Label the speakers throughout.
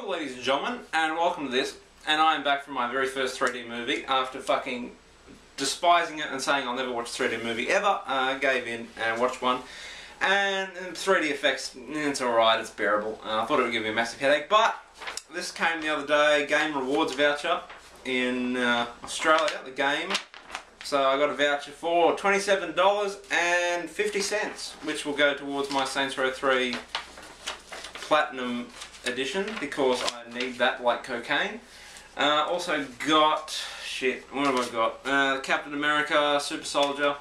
Speaker 1: Hello ladies and gentlemen, and welcome to this, and I am back from my very first 3D movie after fucking despising it and saying I'll never watch a 3D movie ever. Gave in and watched one, and 3D effects, it's alright, it's bearable. I thought it would give me a massive headache, but this came the other day, Game Rewards voucher in Australia, the game. So I got a voucher for $27.50, which will go towards my Saints Row 3 Platinum Edition, because I need that like cocaine. Also got, what have I got? Captain America, Super Soldier,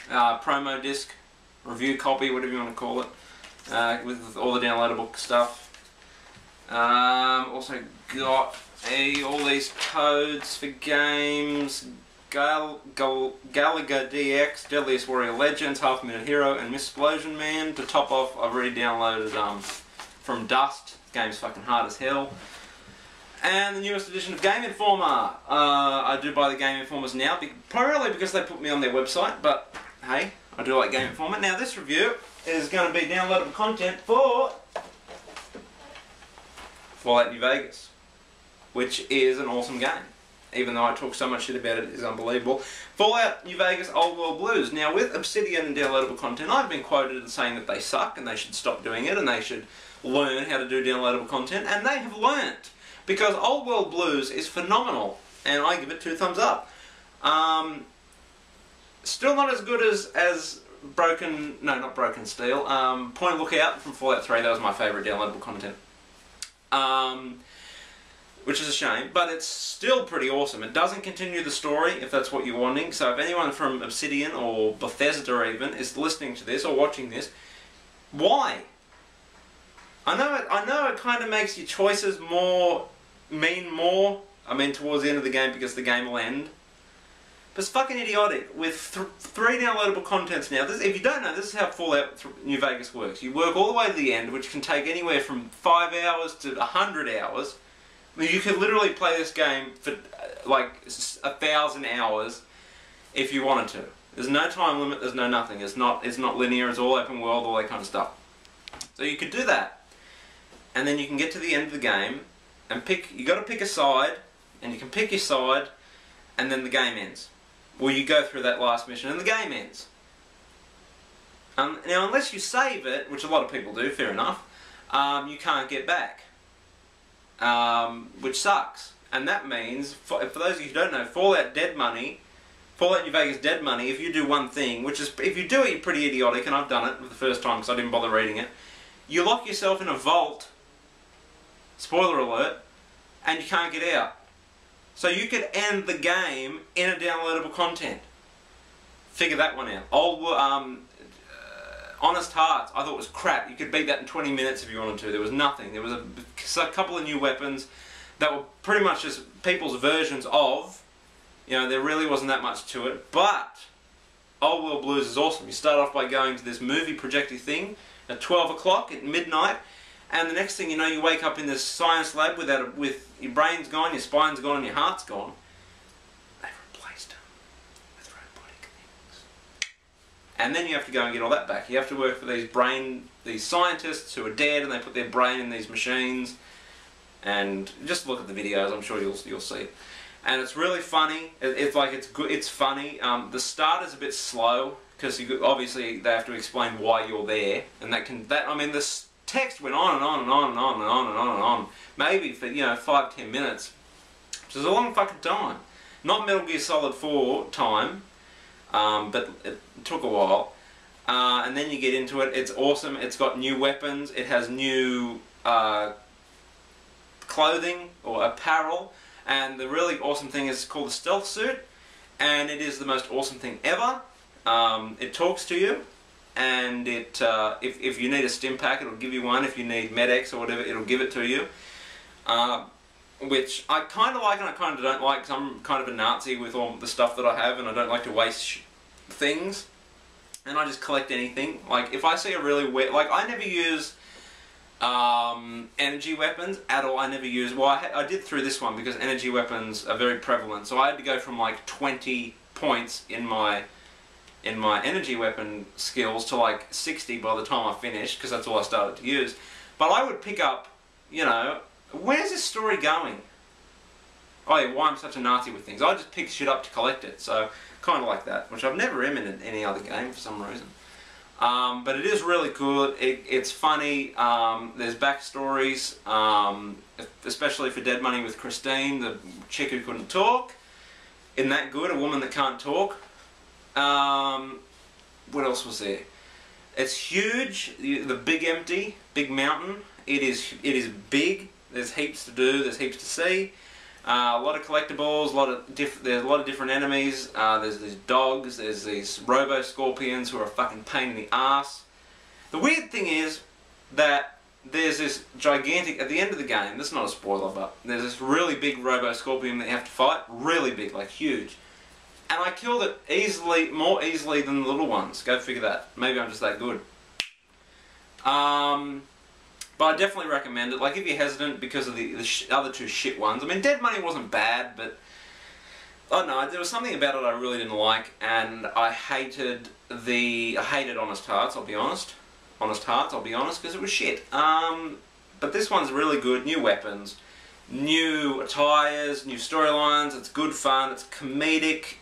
Speaker 1: promo disc, review copy, whatever you want to call it, with all the downloadable stuff. Also got all these codes for games. Galaga DX, Deadliest Warrior Legends, Half Minute Hero, and Missplosion Man. To top off, I've already downloaded From Dust. The game's fucking hard as hell. And the newest edition of Game Informer. I do buy the Game Informers now, primarily because they put me on their website, but hey, I do like Game Informer. Now this review is going to be downloadable content for Fallout New Vegas, which is an awesome game. Even though I talk so much shit about it, it's unbelievable. Fallout New Vegas Old World Blues. Now with Obsidian and downloadable content, I've been quoted as saying that they suck and they should stop doing it and they should learn how to do downloadable content, and they have learnt. Because Old World Blues is phenomenal, and I give it 2 thumbs up. Still not as good as Broken Steel. Point Lookout from Fallout 3, that was my favourite downloadable content. Which is a shame, but it's still pretty awesome. It doesn't continue the story, if that's what you're wanting. So if anyone from Obsidian or Bethesda even is listening to this or watching this, why? I know it kind of makes your choices mean more. I mean, towards the end of the game, because the game will end. But it's fucking idiotic. With 3 downloadable contents now. If you don't know, this is how Fallout New Vegas works. You work all the way to the end, which can take anywhere from 5 hours to 100 hours. You could literally play this game for like 1,000 hours if you wanted to. There's no time limit, there's no nothing. It's not linear, it's all open world, all that kind of stuff. So you could do that, and then you can get to the end of the game and you got to pick a side, and you can pick your side, and then the game ends. Or you go through that last mission and the game ends. Now unless you save it, which a lot of people do, fair enough, you can't get back. Which sucks. And that means, for those of you who don't know, Fallout New Vegas Dead Money, if you do one thing, which is, if you do it, you're pretty idiotic, and I've done it for the first time because I didn't bother reading it, you lock yourself in a vault, spoiler alert, and you can't get out. So you could end the game in a downloadable content. Figure that one out. Honest Hearts, I thought it was crap. You could beat that in 20 minutes if you wanted to. There was nothing. There was a couple of new weapons that were pretty much just people's versions of. You know, there really wasn't that much to it. But Old World Blues is awesome. You start off by going to this movie projecty thing at 12 o'clock at midnight, and the next thing you know, you wake up in this science lab with your brain's gone, your spine's gone, and your heart's gone. And then you have to go and get all that back. You have to work for these scientists who are dead, and they put their brain in these machines. And just look at the videos, I'm sure you'll see it. And it's really funny. It's funny. The start is a bit slow because obviously they have to explain why you're there, and I mean, this text went on and on and on and on and on and on and on, maybe for 5-10 minutes, which is a long fucking time. Not Metal Gear Solid 4 time. But it took a while, and then you get into it. It's awesome. It's got new weapons. It has new clothing or apparel, and the really awesome thing is called the stealth suit, and it is the most awesome thing ever. It talks to you, and if you need a stim pack, it'll give you one. If you need Med-X or whatever, it'll give it to you. Which I kind of like and I kind of don't like, because I'm kind of a Nazi with all the stuff that I have, and I don't like to waste things, and I just collect anything. Like, if I see a really weird, like, I never use energy weapons at all. I never use, well, I did through this one because energy weapons are very prevalent, so I had to go from like 20 points in my energy weapon skills to like 60 by the time I finished, because that's all I started to use. But I would pick up, you know, where's this story going? Oh yeah, why I'm such a Nazi with things. I just pick shit up to collect it, so kind of like that, which I've never em in any other game for some reason. But it is really good. It's funny. There's backstories, especially for Dead Money with Christine, the chick who couldn't talk. Isn't that good? A woman that can't talk. What else was there? It's huge. The big mountain. It is big. There's heaps to do. There's heaps to see. A lot of collectibles. There's a lot of different enemies. There's these dogs. There's these robo scorpions who are a fucking pain in the ass. The weird thing is that there's this gigantic, at the end of the game, this is not a spoiler, but there's this really big robo scorpion that you have to fight. Really big, like huge. And I killed it easily, more easily than the little ones. Go figure that. Maybe I'm just that good. But I definitely recommend it. Like, if you're hesitant because of the other two shit ones. I mean, Dead Money wasn't bad, but I don't know, there was something about it I really didn't like, and I hated Honest Hearts, I'll be honest. Honest Hearts, I'll be honest, because it was shit. But this one's really good. New weapons, new attires, new storylines. It's good fun. It's comedic,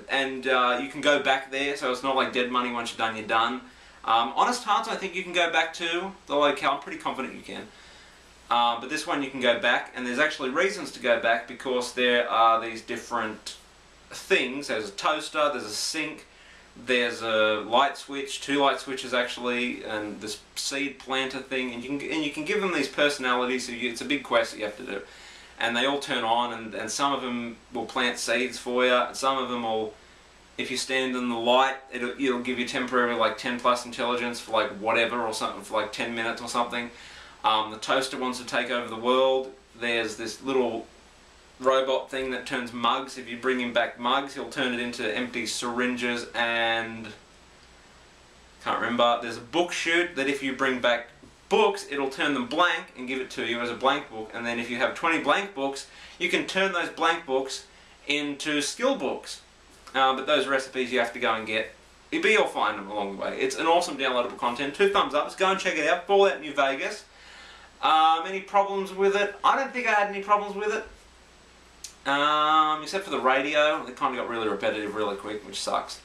Speaker 1: and you can go back there, so it's not like Dead Money. Once you're done, you're done. Honest Hearts, I think you can go back to the locale. I'm pretty confident you can. But this one you can go back, and there's actually reasons to go back because there are these different things. There's a toaster, there's a sink, there's a light switch, 2 light switches actually, and this seed planter thing, and you can give them these personalities. So it's a big quest that you have to do, and they all turn on, and some of them will plant seeds for you, and some of them will. If you stand in the light, it'll give you temporary like 10+ intelligence for like whatever or something for like 10 minutes or something. The toaster wants to take over the world. There's this little robot thing that turns mugs. If you bring him back mugs, he'll turn it into empty syringes and... can't remember. There's a book chute that if you bring back books, it'll turn them blank and give it to you as a blank book. And then if you have 20 blank books, you can turn those blank books into skill books. But those recipes you have to go and get. But you'll find them along the way. It's an awesome downloadable content. 2 thumbs up. Go and check it out. Fallout New Vegas. Any problems with it? I don't think I had any problems with it. Except for the radio. It kind of got really repetitive really quick, which sucks.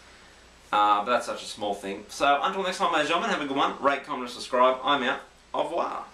Speaker 1: But that's such a small thing. So until next time, ladies and gentlemen, have a good one. Rate, comment, and subscribe. I'm out. Au revoir.